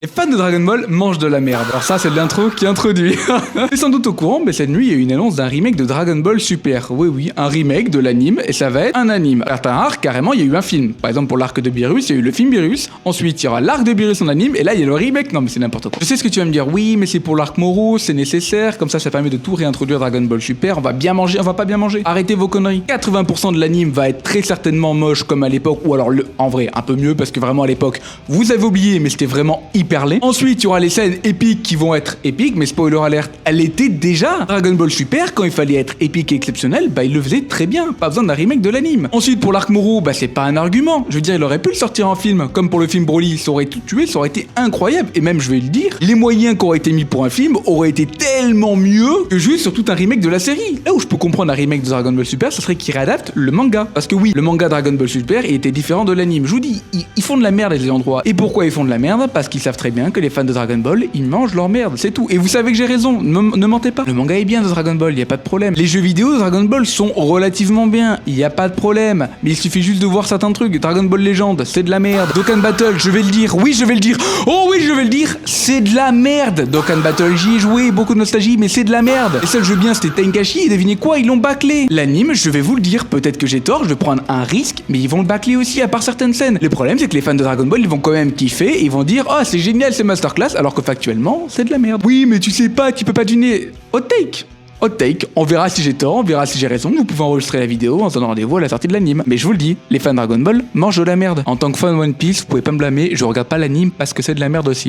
Les fans de Dragon Ball mangent de la merde. Alors ça, c'est de l'intro qui introduit. T'es sans doute au courant, mais cette nuit, il y a eu une annonce d'un remake de Dragon Ball Super. Oui, un remake de l'anime, et ça va être un anime. À certains arcs, carrément, il y a eu un film. Par exemple, pour l'arc de Beerus, il y a eu le film Beerus. Ensuite, il y aura l'arc de Beerus en anime, et là, il y a le remake. Non, mais c'est n'importe quoi. Je sais ce que tu vas me dire. Oui, mais c'est pour l'arc Moro, c'est nécessaire. Comme ça permet de tout réintroduire Dragon Ball Super. On va bien manger, on va pas bien manger. Arrêtez vos conneries. 80% de l'anime va être très certainement moche comme à l'époque, ou alors en vrai, un peu mieux, parce que vraiment à l'époque, vous avez oublié, mais c'était vraiment hyper laid. Ensuite, il y aura les scènes épiques qui vont être épiques, mais spoiler alert, elle était déjà. Dragon Ball Super, quand il fallait être épique et exceptionnel, bah il le faisait très bien, pas besoin d'un remake de l'anime. Ensuite, pour l'arc Moro, bah c'est pas un argument. Je veux dire, il aurait pu le sortir en film, comme pour le film Broly, ça aurait tout tué, ça aurait été incroyable. Et même, je vais le dire, les moyens qui auraient été mis pour un film auraient été tellement mieux que juste sur tout un remake de la série. Là où je peux comprendre un remake de Dragon Ball Super, ce serait qu'ils réadaptent le manga. Parce que oui, le manga Dragon Ball Super, il était différent de l'anime. Je vous dis, ils font de la merde à des endroits. Et pourquoi ils font de la merde? Parce qu'ils savent très bien que les fans de Dragon Ball, ils mangent leur merde, c'est tout. Et vous savez que j'ai raison, ne mentez pas. Le manga est bien de Dragon Ball, y a pas de problème. Les jeux vidéo de Dragon Ball sont relativement bien, y a pas de problème. Mais il suffit juste de voir certains trucs. Dragon Ball Legend, c'est de la merde. Dokkan Battle, je vais le dire, oui je vais le dire. Oh oui je vais le dire, c'est de la merde. Dokkan Battle, j'y ai joué, beaucoup de nostalgie, mais c'est de la merde. Les seuls jeux bien c'était Tenkaichi, et devinez quoi, ils l'ont bâclé. L'anime, je vais vous le dire, peut-être que j'ai tort, je vais prendre un risque, mais ils vont le bâcler aussi à part certaines scènes. Le problème c'est que les fans de Dragon Ball, ils vont quand même kiffer, et ils vont dire oh c'est génial, c'est masterclass, alors que factuellement, c'est de la merde. Oui, mais tu sais pas, tu peux pas deviner. Hot take. Hot take. On verra si j'ai tort, on verra si j'ai raison. Vous pouvez enregistrer la vidéo en se donnant rendez-vous à la sortie de l'anime. Mais je vous le dis, les fans de Dragon Ball mangent de la merde. En tant que fan One Piece, vous pouvez pas me blâmer, je regarde pas l'anime parce que c'est de la merde aussi.